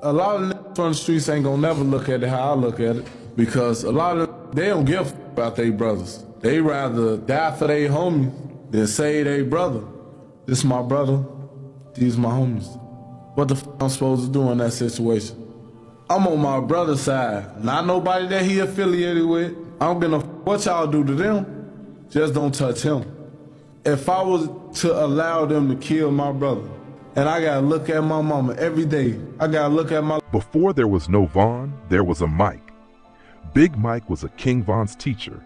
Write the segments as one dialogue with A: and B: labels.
A: a lot of niggas from the streets ain't gonna never look at it how I look at it, because a lot of them, they don't give a f about their brothers. They rather die for their homies than say their brother. This my brother, these my homies. What the f I'm supposed to do in that situation? I'm on my brother's side, not nobody that he affiliated with. I don't give no f what y'all do to them, just don't touch him. If I was to allow them to kill my brother, and I gotta look at my mama every day, I gotta look at my...
B: Before there was no Von, there was a Mike. Big Mike was a King Von's teacher.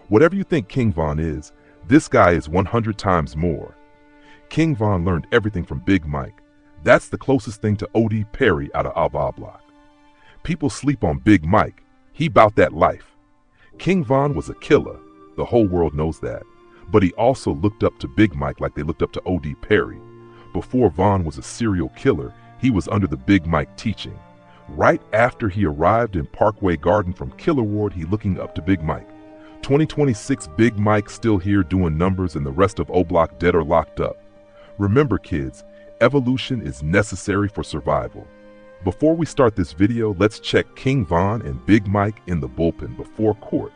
B: Whatever you think King Von is, this guy is 100 times more. King Von learned everything from Big Mike. That's the closest thing to O.D. Perry out of Ava Block. People sleep on Big Mike. He bout that life. King Von was a killer. The whole world knows that. But he also looked up to Big Mike like they looked up to O.D. Perry. Before Von was a serial killer, he was under the Big Mike teaching. Right after he arrived in Parkway Garden from Killer Ward, he looking up to Big Mike. 2026 Big Mike still here doing numbers and the rest of O-Block dead or locked up. Remember kids, evolution is necessary for survival. Before we start this video, let's check King Von and Big Mike in the bullpen before court.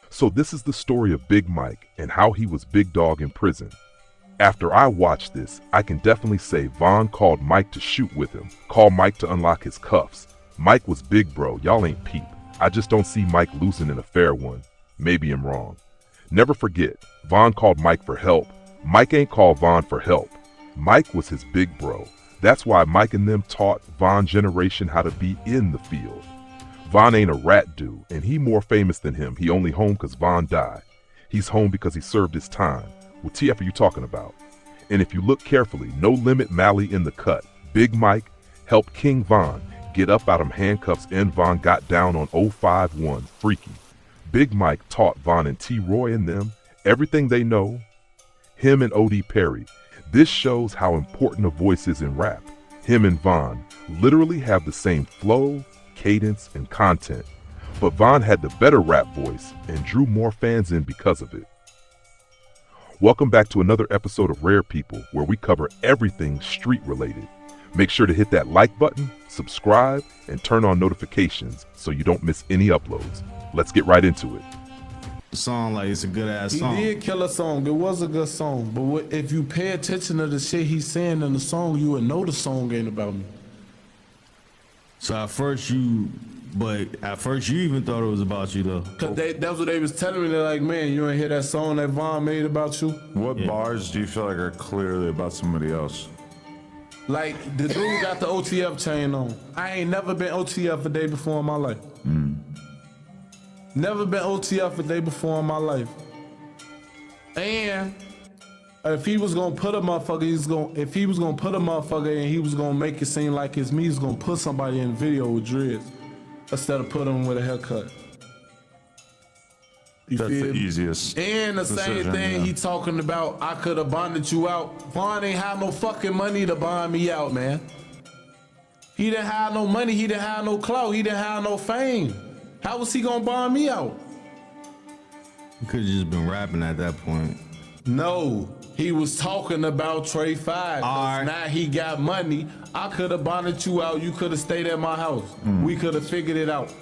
B: So this is the story of Big Mike and how he was big dog in prison. After I watched this, I can definitely say Von called Mike to shoot with him, called Mike to unlock his cuffs. Mike was big bro, y'all ain't peep. I just don't see Mike losing in a fair one. Maybe I'm wrong. Never forget, Von called Mike for help. Mike ain't called Von for help. Mike was his big bro. That's why Mike and them taught Von generation how to be in the field. Von ain't a rat dude, and he more famous than him. He only home cause Von died. He's home because he served his time. What TF are you talking about? And if you look carefully, No Limit Mally in the cut. Big Mike helped King Von get up out of handcuffs and Von got down on 051, freaky. Big Mike taught Von and T-Roy and them everything they know. Him and O.D. Perry. This shows how important a voice is in rap. Him and Von literally have the same flow, cadence, and content, but Von had the better rap voice and drew more fans in because of it. Welcome back to another episode of Rare People, where we cover everything street related. Make sure to hit that like button, subscribe, and turn on notifications so you don't miss any uploads. Let's get right into it.
C: The song, like, it's a good ass song.
A: He did kill a song. It was a good song, but if you pay attention to the shit he's saying in the song, you would know the song ain't about me.
C: So at first you even thought it was about you though.
A: Cause that's what they was telling me. They're like, man, you ain't hear that song that Von made about you?
D: What bars do you feel like are clearly about somebody else?
A: Like, the dude got the OTF chain on. I ain't never been OTF a day before in my life. Never been OTF a day before in my life. And if he was gonna put a motherfucker, if he was gonna put a motherfucker and he was gonna make it seem like it's me, he's gonna put somebody in the video with dreads instead of putting him with a haircut.
D: That's the easiest.
A: And the same thing he talking about, I could have bonded you out. Von ain't have no fucking money to bond me out, man. He didn't have no money, he didn't have no clout, he didn't have no fame. How was he gonna bond me out?
C: You could have just been rapping at that point.
A: No, he was talking about Trey 5.
C: Right.
A: Now he got money. I could have bonded you out. You could have stayed at my house. We could have figured it out.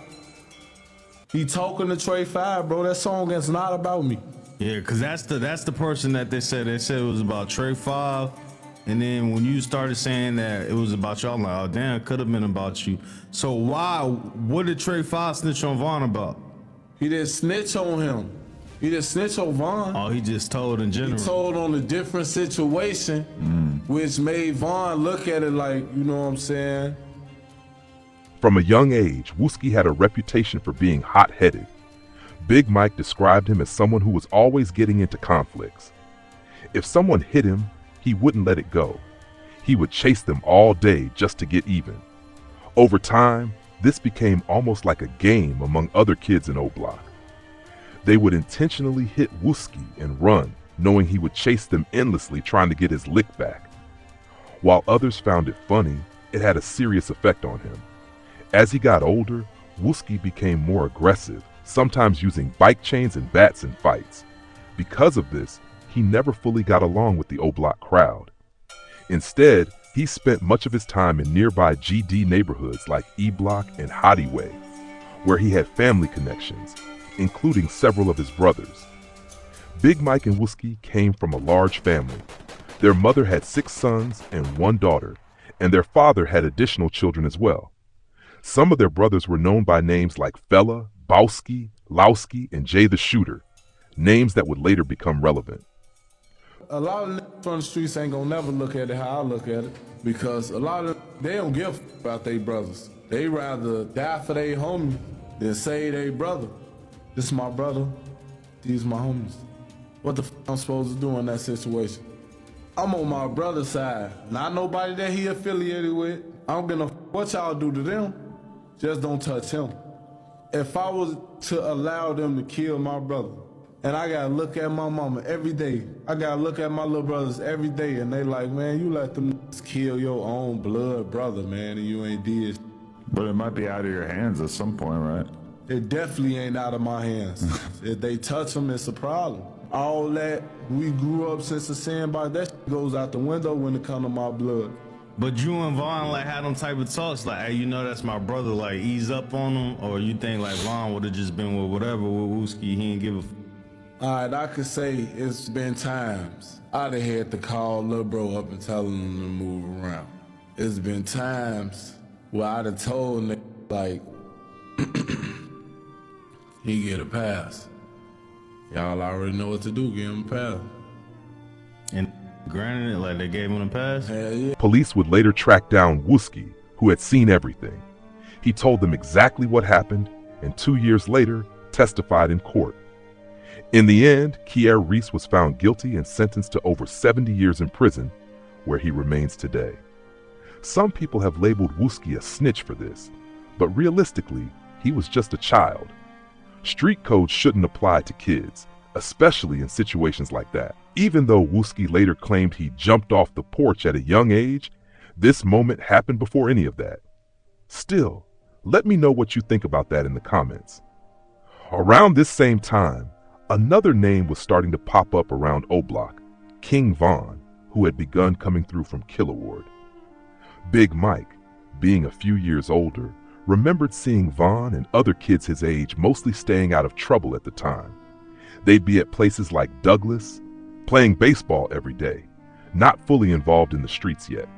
A: He talking to Trey 5, bro. That song is not about me.
C: Yeah, cause that's the person that they said it was about Trey 5. And then when you started saying that it was about y'all, I'm like, oh damn, it could have been about you. So what did Trey 5 snitch on Von about?
A: He didn't snitch on him. He just snitched on Vaughn.
C: Oh, he just told in
A: He
C: general.
A: told on a different situation, which made Vaughn look at it like, you know what I'm saying?
B: From a young age, Wooski had a reputation for being hot-headed. Big Mike described him as someone who was always getting into conflicts. If someone hit him, he wouldn't let it go. He would chase them all day just to get even. Over time, this became almost like a game among other kids in O Block. They would intentionally hit Wooski and run, knowing he would chase them endlessly trying to get his lick back. While others found it funny, it had a serious effect on him. As he got older, Wooski became more aggressive, sometimes using bike chains and bats in fights. Because of this, he never fully got along with the O Block crowd. Instead, he spent much of his time in nearby GD neighborhoods like E Block and Hottie Way, where he had family connections, including several of his brothers. Big Mike and Wooski came from a large family. Their mother had 6 sons and 1 daughter, and their father had additional children as well. Some of their brothers were known by names like Fella, Bowski, Lowski, and Jay the Shooter, names that would later become relevant.
A: A lot of niggas from the streets ain't gonna never look at it how I look at it, because a lot of they don't give about their brothers. They rather die for their homie than say they brother. This is my brother, these my homies. What the I'm supposed to do in that situation? I'm on my brother's side, not nobody that he affiliated with. I don't give no what y'all do to them, just don't touch him. If I was to allow them to kill my brother, and I gotta look at my mama every day, I gotta look at my little brothers every day, and they like, man, you let them kill your own blood brother, man, and you ain't did.
D: But it might be out of your hands at some point, right?
A: It definitely ain't out of my hands. If they touch them, it's a problem. All that we grew up since the sandbox, that shit goes out the window when it come to my blood.
C: But you and Vaughn like had them type of talks, like, hey, you know that's my brother, like ease up on him, or you think like Vaughn would have just been with whatever with Wooski, he ain't give a
A: Alright, I could say it's been times I'd have had to call Lil Bro up and tell him to move around. It's been times where I'd have told nigga, like, he get a pass. Y'all already know what to do, give him a pass.
C: And granted it, like they gave him a pass.
A: Hell yeah.
B: Police would later track down Wooski, who had seen everything. He told them exactly what happened, and 2 years later, testified in court. In the end, Kier Reese was found guilty and sentenced to over 70 years in prison, where he remains today. Some people have labeled Wooski a snitch for this, but realistically, he was just a child. Street code shouldn't apply to kids, especially in situations like that. Even though Wooski later claimed he jumped off the porch at a young age, this moment happened before any of that. Still, let me know what you think about that in the comments. Around this same time, another name was starting to pop up around O Block, King Von, who had begun coming through from Kill Award. Big Mike, being a few years older, remembered seeing Von and other kids his age mostly staying out of trouble at the time. They'd be at places like Douglas, playing baseball every day, not fully involved in the streets yet.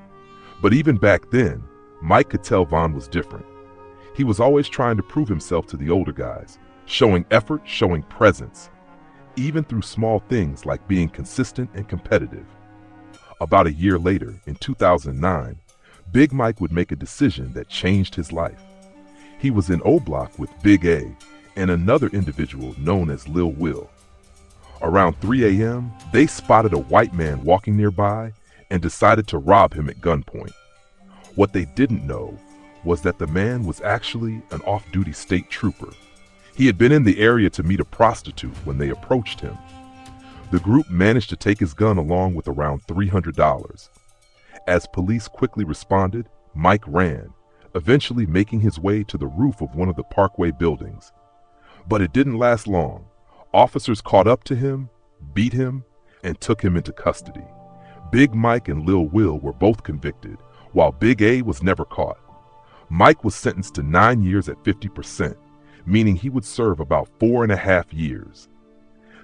B: But even back then, Mike could tell Von was different. He was always trying to prove himself to the older guys, showing effort, showing presence, even through small things like being consistent and competitive. About a year later, in 2009, Big Mike would make a decision that changed his life. He was in O Block with Big A and another individual known as Lil Will. Around 3 a.m., they spotted a white man walking nearby and decided to rob him at gunpoint. What they didn't know was that the man was actually an off-duty state trooper. He had been in the area to meet a prostitute when they approached him. The group managed to take his gun along with around $300. As police quickly responded, Mike ran, eventually making his way to the roof of one of the Parkway buildings. But it didn't last long. Officers caught up to him, beat him, and took him into custody. Big Mike and Lil Will were both convicted, while Big A was never caught. Mike was sentenced to 9 years at 50%, meaning he would serve about 4.5 years.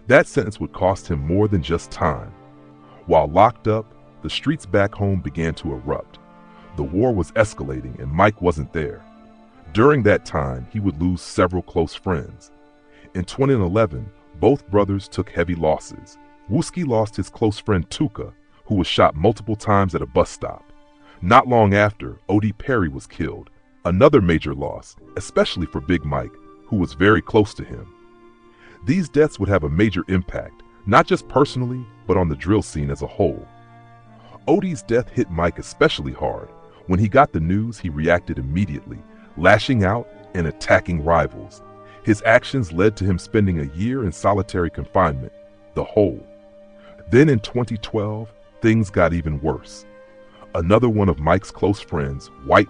B: That sentence would cost him more than just time. While locked up, the streets back home began to erupt. The war was escalating and Mike wasn't there. During that time, he would lose several close friends. In 2011, both brothers took heavy losses. Wooski lost his close friend Tuka, who was shot multiple times at a bus stop. Not long after, O.D. Perry was killed, another major loss, especially for Big Mike, who was very close to him. These deaths would have a major impact, not just personally, but on the drill scene as a whole. O.D.'s death hit Mike especially hard. When he got the news, he reacted immediately, lashing out and attacking rivals. His actions led to him spending a year in solitary confinement, the hole. Then in 2012, things got even worse. Another one of Mike's close friends, White,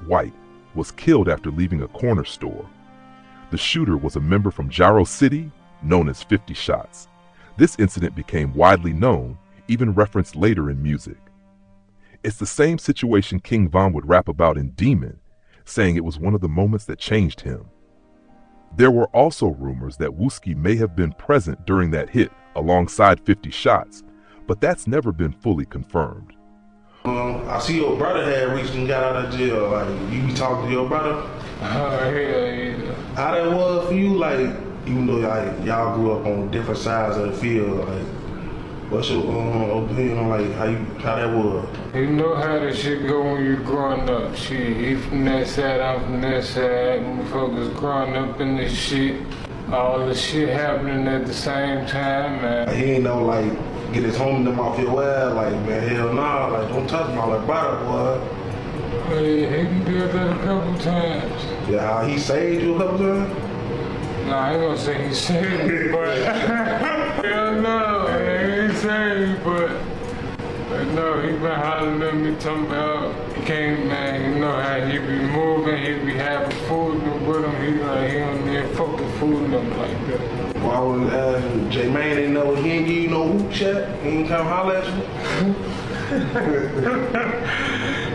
B: was killed after leaving a corner store. The shooter was a member from Gyro City, known as 50 Shots. This incident became widely known, even referenced later in music. It's the same situation King Von would rap about in Demon, saying it was one of the moments that changed him. There were also rumors that Wooski may have been present during that hit alongside 50 Shots, but that's never been fully confirmed.
E: I see your brother had recently got out of jail. Like, you be talking to your brother?
A: Hell yeah.
E: How that was for you? Like, even though y'all grew up on different sides of the field, like, what's your opinion on like how that was?
A: You know how this shit go when you're growing up. Shit, he from that side, I'm from that side. Motherfuckers growing up in this shit. All the shit happening at the same time, man.
E: He ain't no like get his homie them off your ass, like, man, hell nah, like don't touch my little brother, boy.
A: He did that a couple times.
E: Yeah, how he saved you a couple times?
A: Nah, I ain't gonna say he saved me, but hell no, he ain't saved me, but no, he been hollering at me talking about he can't, man, you know how he be moving, he be having food with him, he don't need fucking food and nothing like that.
E: Why would J-Man didn't know he ain't give you no whoop shot? He ain't come holler at you?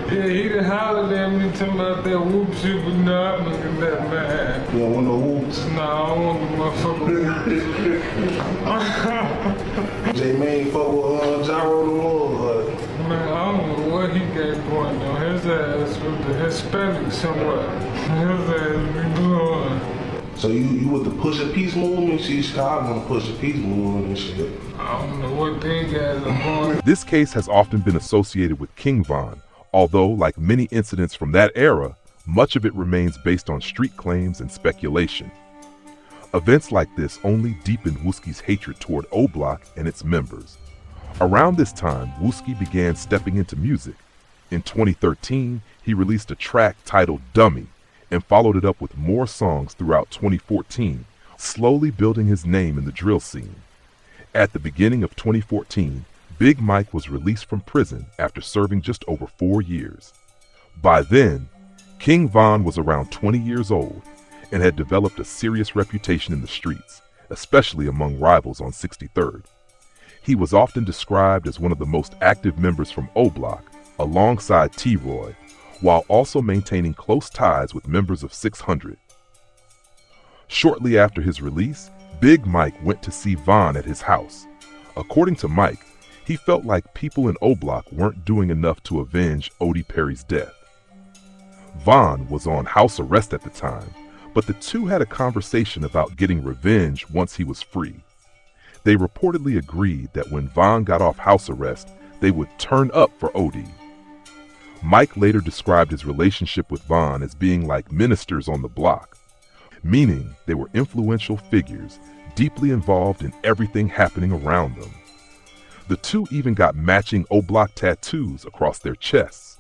A: Yeah, he done hollered at me talking about that whoop shit, but no, I'm looking at that, man.
E: You don't want no whoops?
A: Nah, I don't want the motherfucker.
E: J-Man fuck with Gyro the Lord.
A: Man, I don't know what he got going on. His ass with the Hispanic somewhat. His ass be going.
E: So you with the Push a Peace movement? See, Chicago gonna Push a Peace movement and shit.
A: I don't know what they guys are going.
B: This case has often been associated with King Von, although, like many incidents from that era, much of it remains based on street claims and speculation. Events like this only deepened Wooski's hatred toward O-Block and its members. Around this time, Wooski began stepping into music. In 2013, he released a track titled Dummy, and followed it up with more songs throughout 2014, slowly building his name in the drill scene. At the beginning of 2014, Big Mike was released from prison after serving just over 4 years. By then, King Von was around 20 years old and had developed a serious reputation in the streets, especially among rivals on 63rd. He was often described as one of the most active members from O-Block, alongside T-Roy, while also maintaining close ties with members of 600. Shortly after his release, Big Mike went to see Von at his house. According to Mike, he felt like people in O-Block weren't doing enough to avenge O.D. Perry's death. Von was on house arrest at the time, but the two had a conversation about getting revenge once he was free. They reportedly agreed that when Von got off house arrest, they would turn up for O.D. Mike later described his relationship with Von as being like ministers on the block, meaning they were influential figures, deeply involved in everything happening around them. The two even got matching O-Block tattoos across their chests.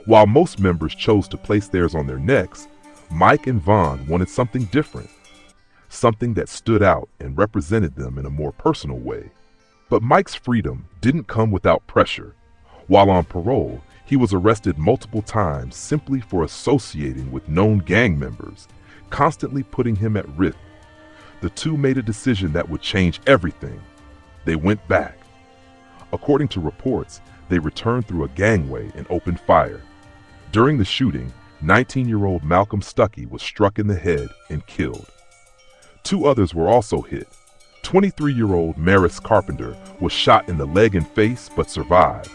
B: While most members chose to place theirs on their necks, Mike and Von wanted something different, something that stood out and represented them in a more personal way. But Mike's freedom didn't come without pressure. While on parole, he was arrested multiple times simply for associating with known gang members, constantly putting him at risk. The two made a decision that would change everything. They went back. According to reports, they returned through a gangway and opened fire. During the shooting, 19-year-old Malcolm Stuckey was struck in the head and killed. 2 others were also hit. 23-year-old Maris Carpenter was shot in the leg and face but survived.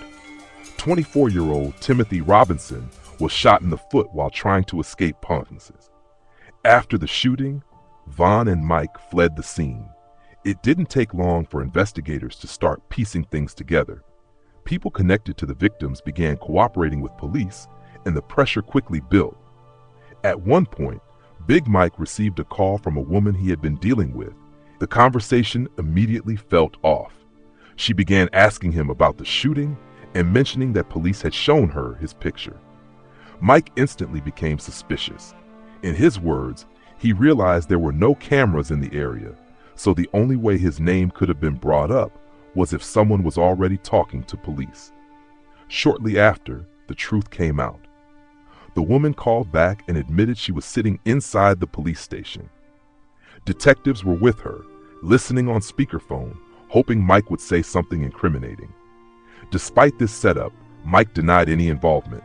B: 24-year-old Timothy Robinson was shot in the foot while trying to escape punches. After the shooting, Von and Mike fled the scene. It didn't take long for investigators to start piecing things together. People connected to the victims began cooperating with police, and the pressure quickly built. At one point, Big Mike received a call from a woman he had been dealing with. The conversation immediately felt off. She began asking him about the shooting and mentioning that police had shown her his picture. Mike instantly became suspicious. In his words, he realized there were no cameras in the area, so the only way his name could have been brought up was if someone was already talking to police. Shortly after, the truth came out. The woman called back and admitted she was sitting inside the police station. Detectives were with her, listening on speakerphone, hoping Mike would say something incriminating. Despite this setup, Mike denied any involvement.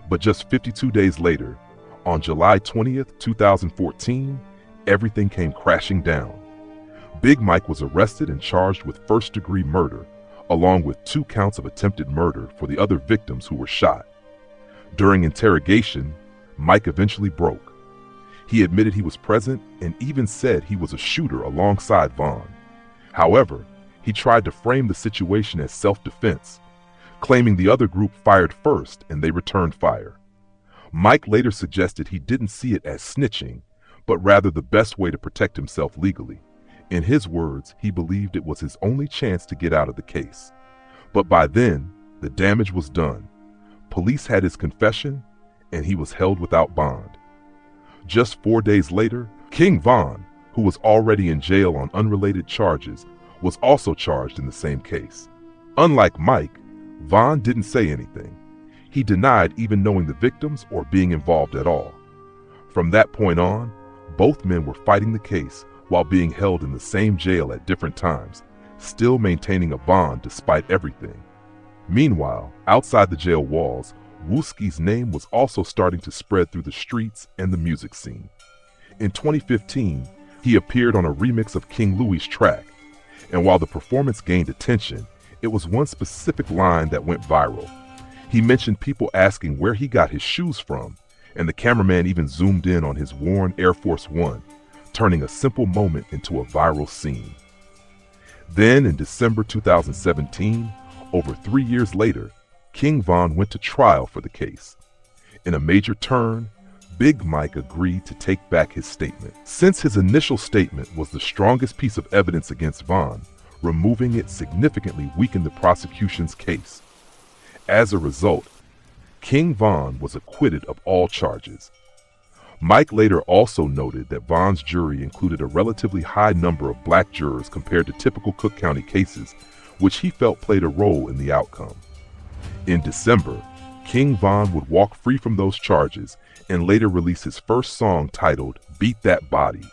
B: But just 52 days later, on July 20th, 2014, everything came crashing down. Big Mike was arrested and charged with first-degree murder, along with 2 counts of attempted murder for the other victims who were shot. During interrogation, Mike eventually broke. He admitted he was present and even said he was a shooter alongside Vaughn. However, he tried to frame the situation as self-defense, claiming the other group fired first and they returned fire. Mike later suggested he didn't see it as snitching, but rather the best way to protect himself legally. In his words, he believed it was his only chance to get out of the case. But by then, the damage was done. Police had his confession, and he was held without bond. Just 4 days later, King Von, who was already in jail on unrelated charges, was also charged in the same case. Unlike Mike, Von didn't say anything. He denied even knowing the victims or being involved at all. From that point on, both men were fighting the case while being held in the same jail at different times, still maintaining a bond despite everything. Meanwhile, outside the jail walls, Wooski's name was also starting to spread through the streets and the music scene. In 2015, he appeared on a remix of King Louie's track, and while the performance gained attention, it was one specific line that went viral. He mentioned people asking where he got his shoes from, and the cameraman even zoomed in on his worn Air Force One, turning a simple moment into a viral scene. Then in December 2017, over 3 years later, King Von went to trial for the case. In a major turn, Big Mike agreed to take back his statement. Since his initial statement was the strongest piece of evidence against Von, removing it significantly weakened the prosecution's case. As a result, King Von was acquitted of all charges. Mike later also noted that Von's jury included a relatively high number of black jurors compared to typical Cook County cases, which he felt played a role in the outcome. In December, King Von would walk free from those charges and later release his first song titled Beat That Body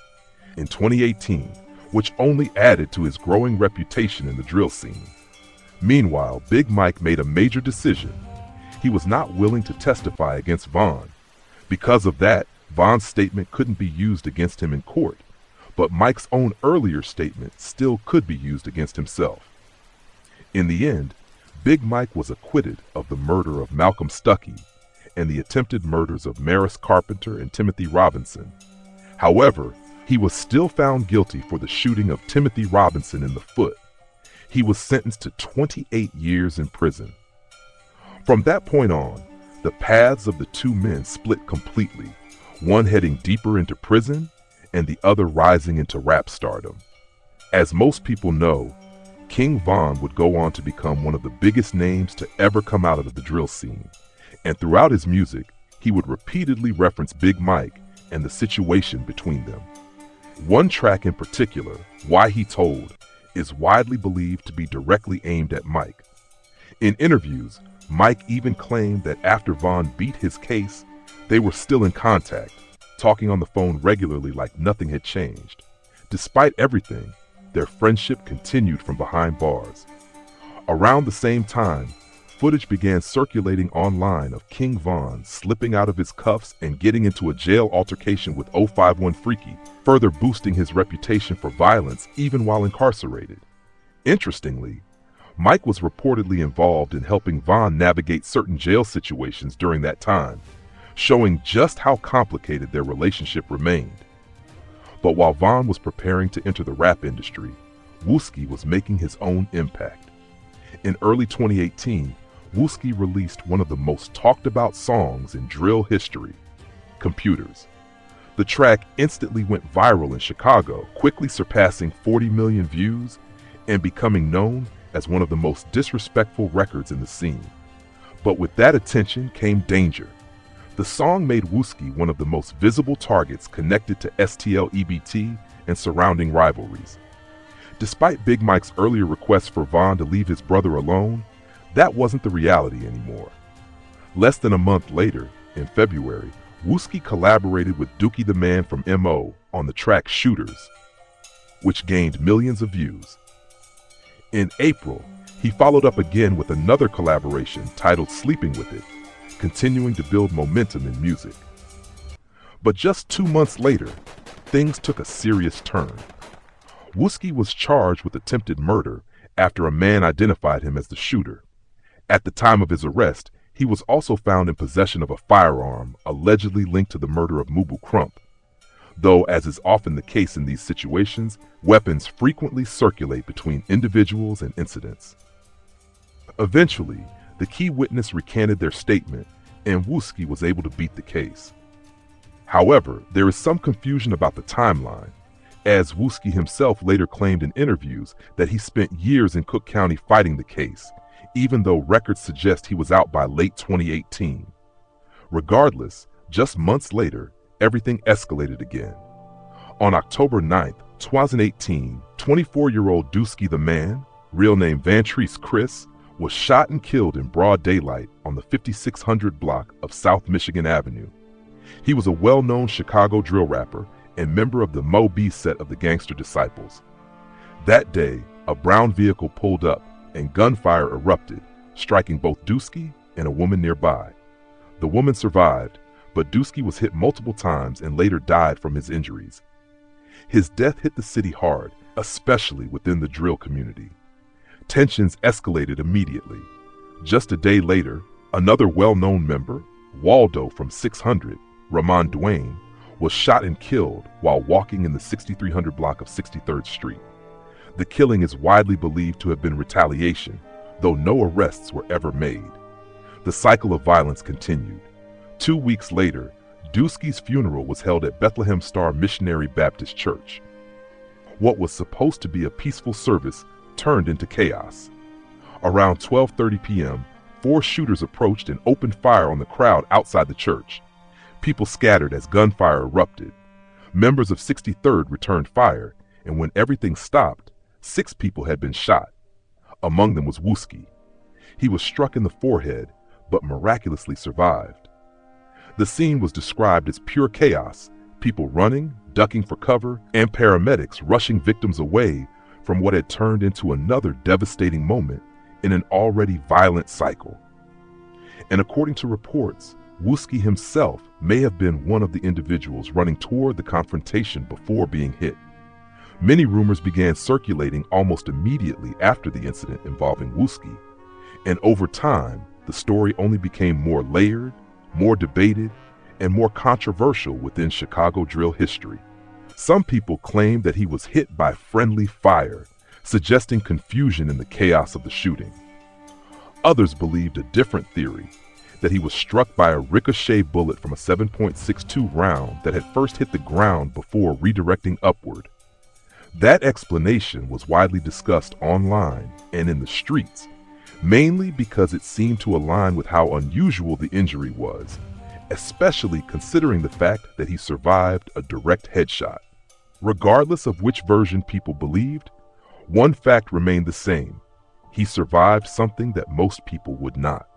B: in 2018, which only added to his growing reputation in the drill scene. Meanwhile, Big Mike made a major decision. He was not willing to testify against Von. Because of that, Von's statement couldn't be used against him in court, but Mike's own earlier statement still could be used against himself. In the end, Big Mike was acquitted of the murder of Malcolm Stuckey and the attempted murders of Maris Carpenter and Timothy Robinson. However, he was still found guilty for the shooting of Timothy Robinson in the foot. He was sentenced to 28 years in prison. From that point on, the paths of the two men split completely, one heading deeper into prison and the other rising into rap stardom. As most people know, King Von would go on to become one of the biggest names to ever come out of the drill scene, and throughout his music, he would repeatedly reference Big Mike and the situation between them. One track in particular, Why He Told, is widely believed to be directly aimed at Mike. In interviews, Mike even claimed that after Von beat his case, they were still in contact, talking on the phone regularly like nothing had changed. Despite everything, their friendship continued from behind bars. Around the same time, footage began circulating online of King Von slipping out of his cuffs and getting into a jail altercation with 051 Freaky, further boosting his reputation for violence even while incarcerated. Interestingly, Mike was reportedly involved in helping Von navigate certain jail situations during that time, showing just how complicated their relationship remained. But while Von was preparing to enter the rap industry, Wooski was making his own impact. In early 2018, Wooski released one of the most talked about songs in drill history, Computers. The track instantly went viral in Chicago, quickly surpassing 40 million views and becoming known as one of the most disrespectful records in the scene. But with that attention came danger. The song made Wooski one of the most visible targets connected to STL-EBT and surrounding rivalries. Despite Big Mike's earlier request for Von to leave his brother alone, that wasn't the reality anymore. Less than a month later, in February, Wooski collaborated with Dookie the Man from M.O. on the track Shooters, which gained millions of views. In April, he followed up again with another collaboration titled Sleeping With It, continuing to build momentum in music. But just 2 months later, things took a serious turn. Wooski was charged with attempted murder after a man identified him as the shooter. At the time of his arrest, he was also found in possession of a firearm allegedly linked to the murder of Mubu Crump. Though, as is often the case in these situations, weapons frequently circulate between individuals and incidents. Eventually, the key witness recanted their statement, and Wooski was able to beat the case. However, there is some confusion about the timeline, as Wooski himself later claimed in interviews that he spent years in Cook County fighting the case, even though records suggest he was out by late 2018. Regardless, just months later, everything escalated again. On October 9th, 2018, 24-year-old Dooski the Man, real name Vantrese Chris, was shot and killed in broad daylight on the 5600 block of South Michigan Avenue. He was a well-known Chicago drill rapper and member of the Mo B set of the Gangster Disciples. That day, a brown vehicle pulled up and gunfire erupted, striking both Dooski and a woman nearby. The woman survived, but Dooski was hit multiple times and later died from his injuries. His death hit the city hard, especially within the drill community. Tensions escalated immediately. Just a day later, another well-known member, Waldo from 600, Ramon Duane, was shot and killed while walking in the 6300 block of 63rd Street. The killing is widely believed to have been retaliation, though no arrests were ever made. The cycle of violence continued. 2 weeks later, Dooski's funeral was held at Bethlehem Star Missionary Baptist Church. What was supposed to be a peaceful service turned into chaos. Around 12:30 p.m., 4 shooters approached and opened fire on the crowd outside the church. People scattered as gunfire erupted. Members of 63rd returned fire, and when everything stopped, 6 people had been shot. Among them was Wooski. He was struck in the forehead, but miraculously survived. The scene was described as pure chaos, people running, ducking for cover, and paramedics rushing victims away from what had turned into another devastating moment in an already violent cycle. And according to reports, Wooski himself may have been one of the individuals running toward the confrontation before being hit. Many rumors began circulating almost immediately after the incident involving Wooski, and over time, the story only became more layered, more debated, and more controversial within Chicago drill history. Some people claimed that he was hit by friendly fire, suggesting confusion in the chaos of the shooting. Others believed a different theory, that he was struck by a ricochet bullet from a 7.62 round that had first hit the ground before redirecting upward. That explanation was widely discussed online and in the streets, mainly because it seemed to align with how unusual the injury was, especially considering the fact that he survived a direct headshot. Regardless of which version people believed, one fact remained the same: he survived something that most people would not.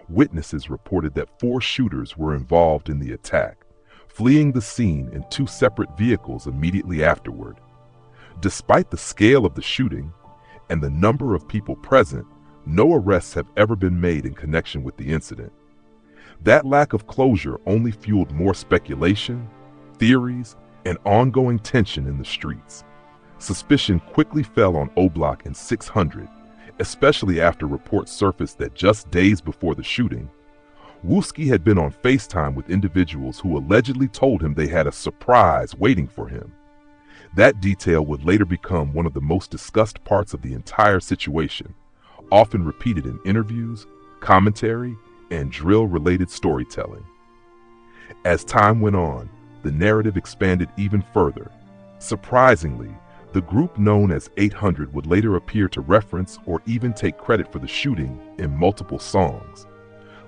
B: Witnesses reported that 4 shooters were involved in the attack, fleeing the scene in 2 separate vehicles immediately afterward. Despite the scale of the shooting and the number of people present, no arrests have ever been made in connection with the incident. That lack of closure only fueled more speculation, theories, and ongoing tension in the streets. Suspicion quickly fell on O-Block and 600, especially after reports surfaced that just days before the shooting, Wooski had been on FaceTime with individuals who allegedly told him they had a surprise waiting for him. That detail would later become one of the most discussed parts of the entire situation, often repeated in interviews, commentary, and drill-related storytelling. As time went on, the narrative expanded even further. Surprisingly, the group known as 800 would later appear to reference or even take credit for the shooting in multiple songs.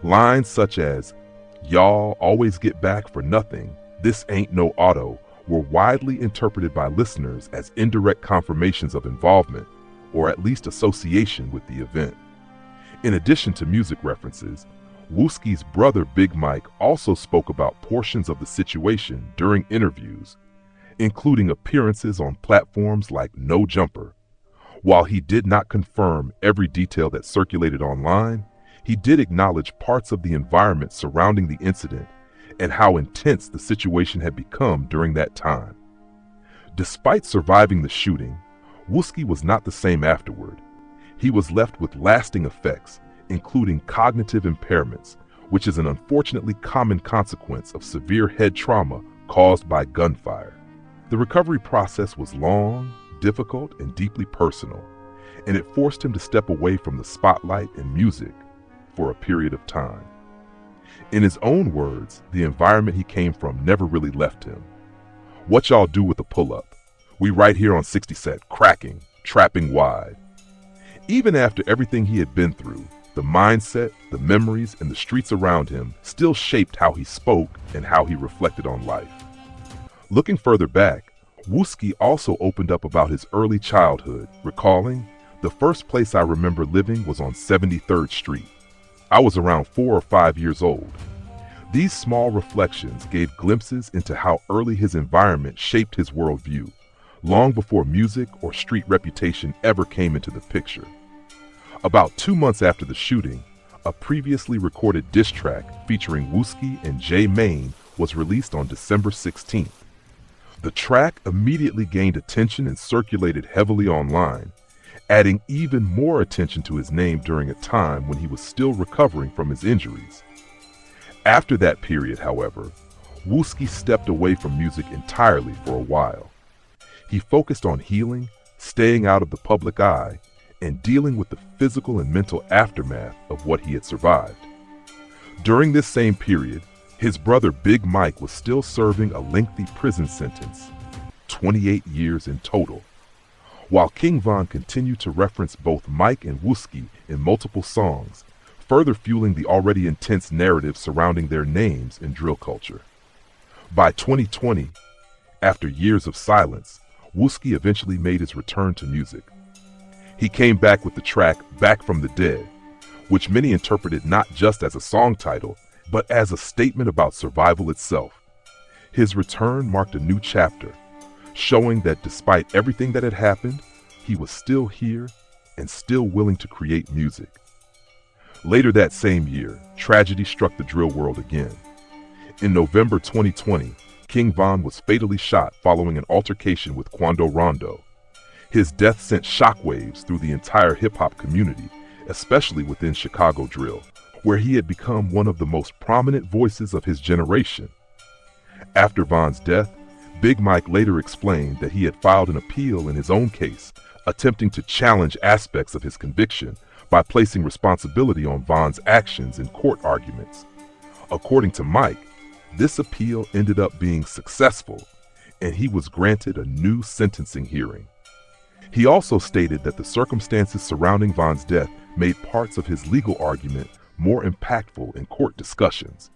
B: Lines such as, "Y'all always get back for nothing, this ain't no auto," were widely interpreted by listeners as indirect confirmations of involvement, or at least association with the event. In addition to music references, Wooski's brother Big Mike also spoke about portions of the situation during interviews, including appearances on platforms like No Jumper. While he did not confirm every detail that circulated online, he did acknowledge parts of the environment surrounding the incident and how intense the situation had become during that time. Despite surviving the shooting, Wooski was not the same afterward. He was left with lasting effects, including cognitive impairments, which is an unfortunately common consequence of severe head trauma caused by gunfire. The recovery process was long, difficult, and deeply personal, and it forced him to step away from the spotlight and music for a period of time. In his own words, the environment he came from never really left him. "What y'all do with a pull-up? We right here on 60 set, cracking, trapping wide." Even after everything he had been through, the mindset, the memories, and the streets around him still shaped how he spoke and how he reflected on life. Looking further back, Wooski also opened up about his early childhood, recalling, "The first place I remember living was on 73rd Street. I was around 4 or 5 years old." These small reflections gave glimpses into how early his environment shaped his worldview, long before music or street reputation ever came into the picture. About 2 months after the shooting, a previously recorded diss track featuring Wooski and Jay Maine was released on December 16th. The track immediately gained attention and circulated heavily online, adding even more attention to his name during a time when he was still recovering from his injuries. After that period, however, Wooski stepped away from music entirely for a while. He focused on healing, staying out of the public eye, and dealing with the physical and mental aftermath of what he had survived. During this same period, his brother Big Mike was still serving a lengthy prison sentence, 28 years in total. While King Von continued to reference both Mike and Wooski in multiple songs, further fueling the already intense narrative surrounding their names in drill culture. By 2020, after years of silence, Wooski eventually made his return to music. He came back with the track Back from the Dead, which many interpreted not just as a song title, but as a statement about survival itself. His return marked a new chapter, showing that despite everything that had happened, he was still here and still willing to create music. Later that same year, tragedy struck the drill world again. In November 2020, King Von was fatally shot following an altercation with Quando Rondo. His death sent shockwaves through the entire hip-hop community, especially within Chicago drill, where he had become one of the most prominent voices of his generation. After Von's death, Big Mike later explained that he had filed an appeal in his own case, attempting to challenge aspects of his conviction by placing responsibility on Von's actions in court arguments. According to Mike, this appeal ended up being successful, and he was granted a new sentencing hearing. He also stated that the circumstances surrounding Von's death made parts of his legal argument more impactful in court discussions.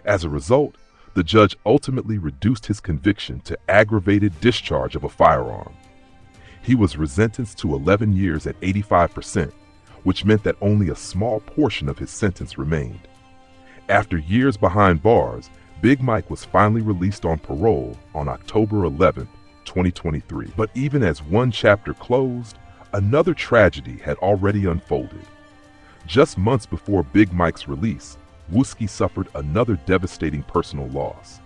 B: As a result, the judge ultimately reduced his conviction to aggravated discharge of a firearm. He was resentenced to 11 years at 85%, which meant that only a small portion of his sentence remained. After years behind bars, Big Mike was finally released on parole on October 11, 2023. But even as one chapter closed, another tragedy had already unfolded. Just months before Big Mike's release, Wooski suffered another devastating personal loss.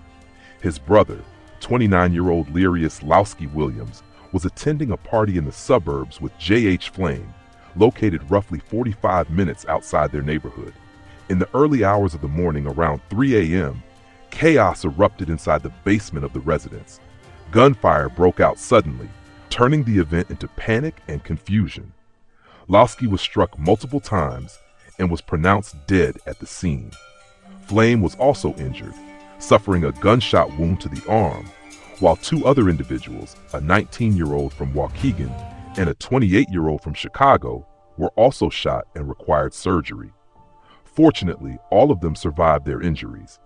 B: His brother, 29-year-old Lyrius Lowski Williams, was attending a party in the suburbs with J.H. Flame, located roughly 45 minutes outside their neighborhood. In the early hours of the morning, around 3 a.m., chaos erupted inside the basement of the residence. Gunfire broke out suddenly, turning the event into panic and confusion. Wooski was struck multiple times and was pronounced dead at the scene. Flame was also injured, suffering a gunshot wound to the arm, while two other individuals, a 19-year-old from Waukegan and a 28-year-old from Chicago, were also shot and required surgery. Fortunately, all of them survived their injuries.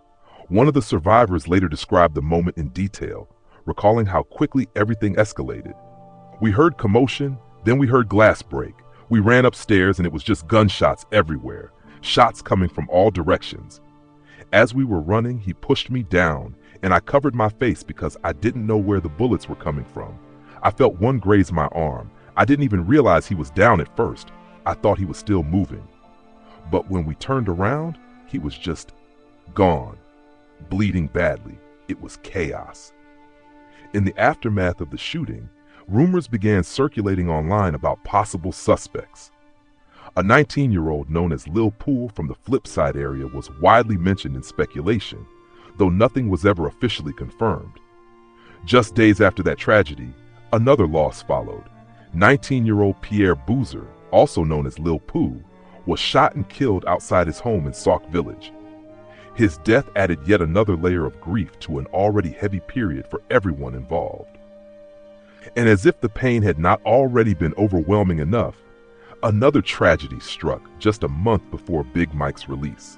B: One of the survivors later described the moment in detail, recalling how quickly everything escalated. "We heard commotion, then we heard glass break. We ran upstairs and it was just gunshots everywhere, shots coming from all directions. As we were running, he pushed me down and I covered my face because I didn't know where the bullets were coming from. I felt one graze my arm. I didn't even realize he was down at first. I thought he was still moving. But when we turned around, he was just gone, bleeding badly. It was chaos." In the aftermath of the shooting, rumors began circulating online about possible suspects. A 19-year-old known as Lil Pool from the Flipside area was widely mentioned in speculation, though nothing was ever officially confirmed. Just days after that tragedy, another loss followed. 19-year-old Pierre Boozer, also known as Lil Pooh, was shot and killed outside his home in Sauk Village. His death added yet another layer of grief to an already heavy period for everyone involved. And as if the pain had not already been overwhelming enough, another tragedy struck just a month before Big Mike's release.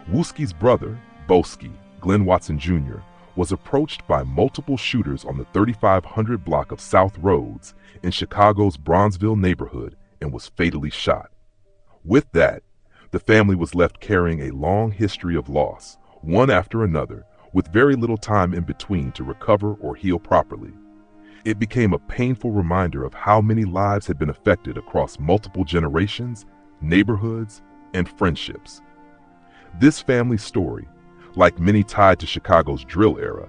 B: Wooski's brother, Boski, Glenn Watson Jr., was approached by multiple shooters on the 3500 block of South Rhodes in Chicago's Bronzeville neighborhood and was fatally shot. With that, the family was left carrying a long history of loss, one after another, with very little time in between to recover or heal properly. It became a painful reminder of how many lives had been affected across multiple generations, neighborhoods, and friendships. This family story, like many tied to Chicago's drill era,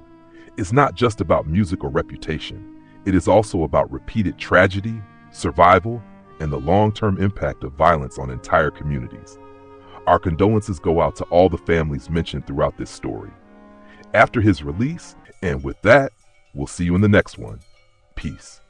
B: is not just about music or reputation. It is also about repeated tragedy, survival, and the long-term impact of violence on entire communities. Our condolences go out to all the families mentioned throughout this story. After his release, and with that, we'll see you in the next one. Peace.